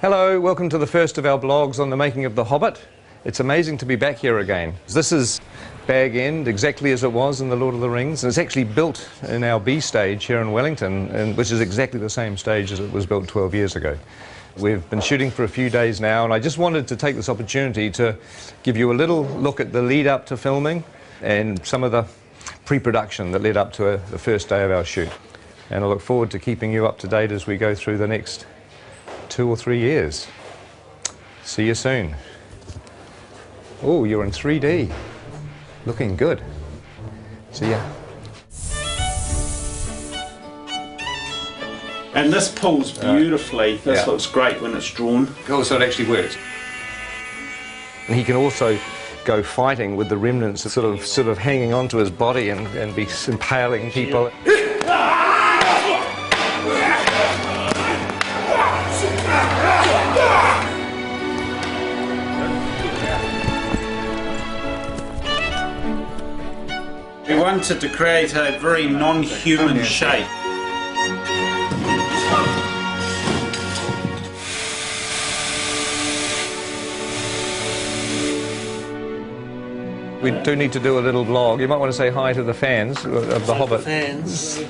Hello, welcome to the first of our blogs on the making of The Hobbit. It's amazing to be back here again. This is Bag End, exactly as it was in The Lord of the Rings, and it's actually built in our B stage here in Wellington, which is exactly the same stage as it was built 12 years ago. We've been shooting for a few days now, and I just wanted to take this opportunity to give you a little look at the lead up to filming and some of the pre-production that led up to the first day of our shoot. And I look forward to keeping you up to date as we go through the next 2 or 3 years. See you soon. Oh, you're in 3D. Looking good. See ya. And this pulls beautifully. This looks great when it's drawn. Oh, so it actually works. And he can also go fighting with the remnants of sort of hanging onto his body and be impaling people. We wanted to create a very non-human shape. We do need to do a little vlog. You might want to say hi to the fans of The Hobbit. Fans.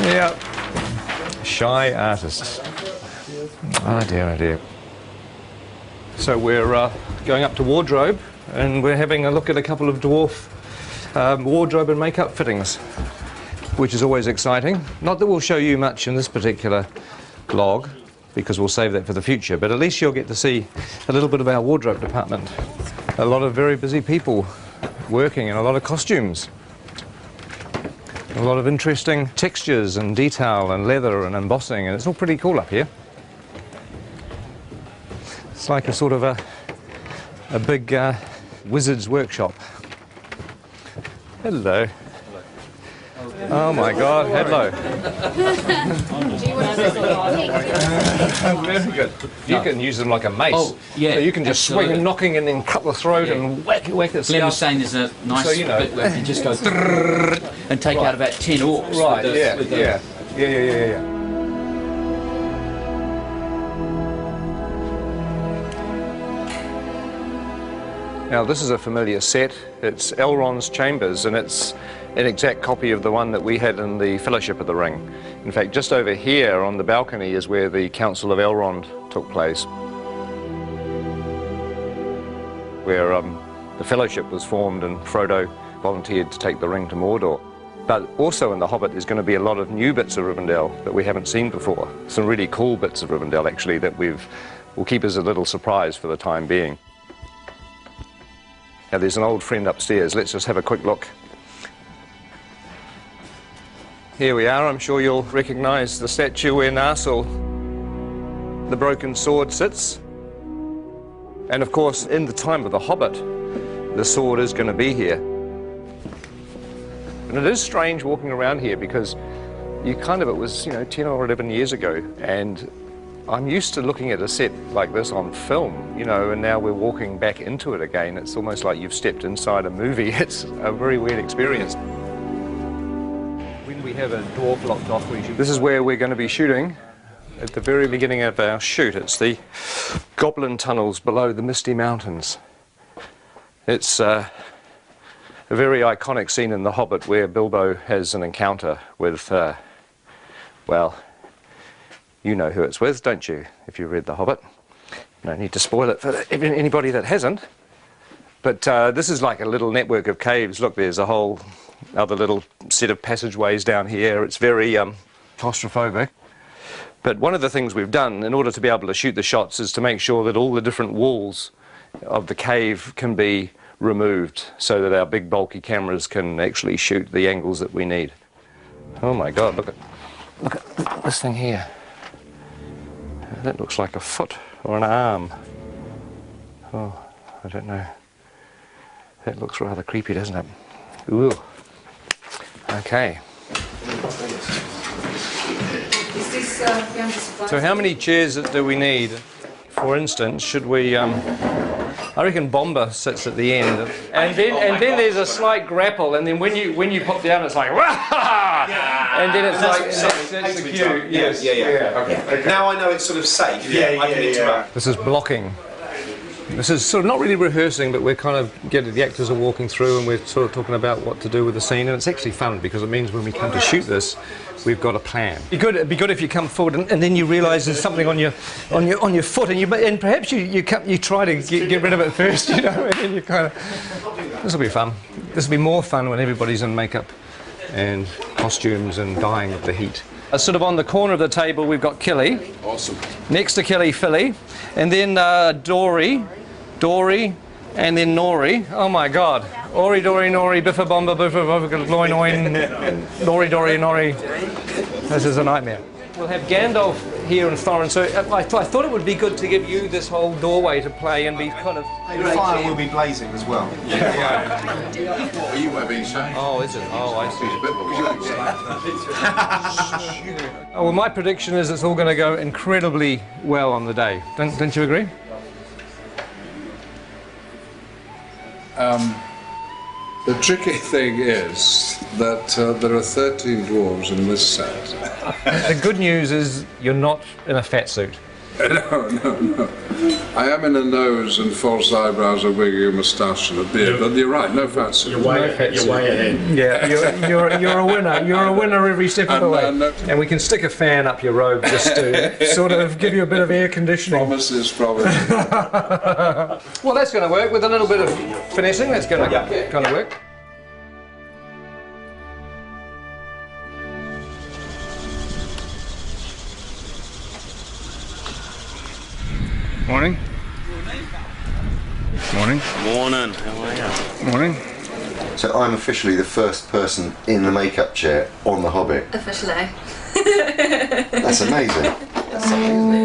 Yeah. Shy artists. Oh dear, oh dear. So we're going up to wardrobe, and we're having a look at a couple of dwarf wardrobe and makeup fittings, which is always exciting. Not that we'll show you much in this particular vlog, because we'll save that for the future, but at least you'll get to see a little bit of our wardrobe department. A lot of very busy people working in a lot of costumes. A lot of interesting textures and detail and leather and embossing, and it's all pretty cool up here. It's like a sort of a big wizard's workshop. Hello. Oh my God, hello. Very good. You can use them like a mace. Oh, yeah. So you can just absolutely. swing knocking and then cut the throat and whack it. Glenn was saying there's a nice So, you know, bit where you just go and take out about 10 orcs. Right, with the, yeah. Now this is a familiar set. It's Elrond's chambers, and it's an exact copy of the one that we had in the Fellowship of the Ring. In fact, just over here on the balcony is where the Council of Elrond took place, where the Fellowship was formed and Frodo volunteered to take the ring to Mordor. But also in The Hobbit there's going to be a lot of new bits of Rivendell that we haven't seen before. Some really cool bits of Rivendell actually that we'll keep as a little surprise for the time being. Now there's an old friend upstairs. Let's just have a quick look. Here we are. I'm sure you'll recognise the statue where Narsil, the broken sword, sits. And of course, in the time of The Hobbit, the sword is going to be here. And it is strange walking around here because it was, 10 or 11 years ago, and I'm used to looking at a set like this on film, and now we're walking back into it again. It's almost like you've stepped inside a movie. It's a very weird experience. When we have a dwarf locked off, this is where we're going to be shooting at the very beginning of our shoot. It's the goblin tunnels below the Misty Mountains. It's a very iconic scene in The Hobbit where Bilbo has an encounter with, well, you know who it's with, don't you, if you've read The Hobbit? No need to spoil it for anybody that hasn't. But this is like a little network of caves. Look, there's a whole other little set of passageways down here. It's very claustrophobic. But one of the things we've done in order to be able to shoot the shots is to make sure that all the different walls of the cave can be removed so that our big bulky cameras can actually shoot the angles that we need. Oh my God, look at this thing here. That looks like a foot or an arm. Oh, I don't know. That looks rather creepy, doesn't it? Ooh. Okay. So how many chairs do we need? For instance, should we... I I reckon Bomber sits at the end, and then there's a slight grapple, and then when you pop down, it's like wah, and then it's like that's the cue. Yes. Yeah. Okay. Now I know it's sort of safe. I can interrupt. This is blocking. This is sort of not really rehearsing, but we're kind of the actors are walking through, and we're sort of talking about what to do with the scene, and it's actually fun because it means when we come to shoot this, we've got a plan. It'd be good if you come forward and then you realise there's something on your foot, and perhaps you try to get rid of it first, you know, and then you kind of. This will be fun. This will be more fun when everybody's in makeup and costumes and dying of the heat. Sort of on the corner of the table, we've got Killy. Awesome. Next to Killy, Philly, and then Dory, and then Nori. Oh my God! Ori, Dory, Nori, Biffa, Bomba, Biffa, Biffa, Loin, Oin, Nori, Dory, Nori. This is a nightmare. We'll have Gandalf here and Thorin, so I thought it would be good to give you this whole doorway to play and be kind of... The fire will be blazing as well. What you were being saying? Oh, is it? Oh, I see. It's a bit Oh, well, my prediction is it's all going to go incredibly well on the day. Don't you agree? The tricky thing is that there are 13 dwarves in this set. The good news is you're not in a fat suit. No. I am in a nose and false eyebrows, a wig, a moustache and a beard, but you're right, no fat suit. You're way ahead. Yeah, you're a winner. You're a winner every step of the way. And we can stick a fan up your robe just to sort of give you a bit of air conditioning. Promises. Well, that's going to work with a little bit of finessing. That's going to kind of work. Morning. Morning. Morning. How are you? Morning. So I'm officially the first person in the makeup chair on The Hobbit. Officially. That's amazing. That's something, isn't it?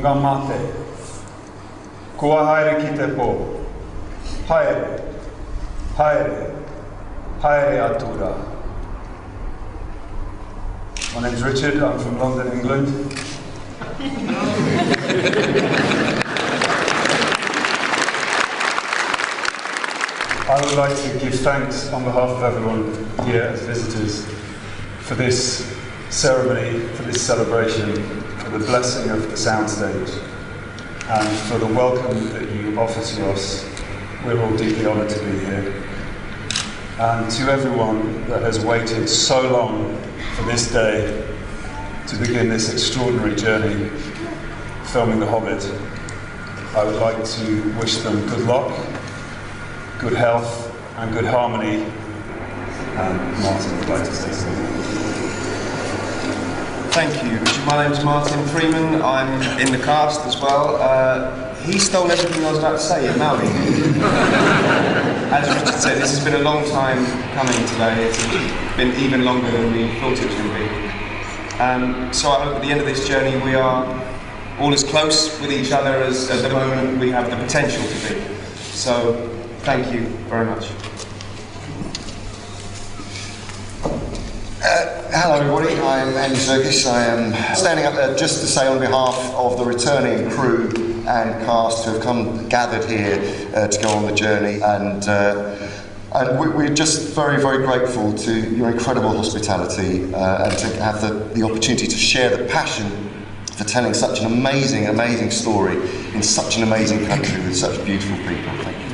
Ngamate. Kua haere ki te pō. Haere. Atura. My name's Richard, I'm from London, England. I would like to give thanks on behalf of everyone here as visitors for this ceremony, for this celebration, for the blessing of the soundstage, and for the welcome that you offer to us. We're all deeply honoured to be here. And to everyone that has waited so long for this day to begin this extraordinary journey filming The Hobbit, I would like to wish them good luck, good health and good harmony. And Martin would like to say something. Thank you. My name's Martin Freeman. I'm in the cast as well. He stole everything I was about to say in Maori. As Richard said, this has been a long time coming today. It's been even longer than we thought it would be. So I hope at the end of this journey we are all as close with each other as at the moment we have the potential to be. So thank you very much. Hello everybody, I'm Andy Serkis. I am standing up there just to say on behalf of the returning crew and cast who have gathered here to go on the journey, and we're just very, very grateful to your incredible hospitality and to have the opportunity to share the passion for telling such an amazing, amazing story in such an amazing country with such beautiful people. Thank you.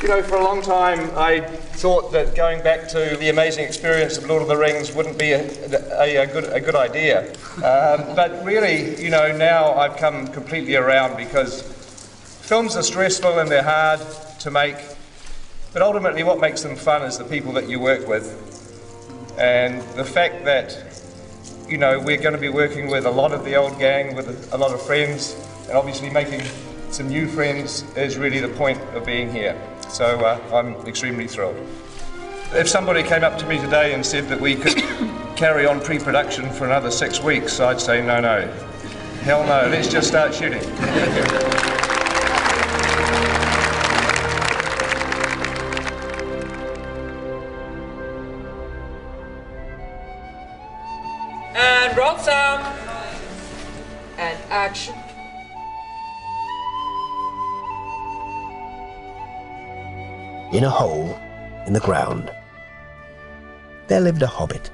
You know, for a long time I thought that going back to the amazing experience of Lord of the Rings wouldn't be a good idea. But really, you know, now I've come completely around, because films are stressful and they're hard to make, but ultimately what makes them fun is the people that you work with. And the fact that, you know, we're going to be working with a lot of the old gang, with a lot of friends, and obviously making some new friends is really the point of being here. So I'm extremely thrilled. If somebody came up to me today and said that we could carry on pre-production for another 6 weeks, I'd say no. Hell no, let's just start shooting. And roll sound. And action. In a hole in the ground, there lived a hobbit.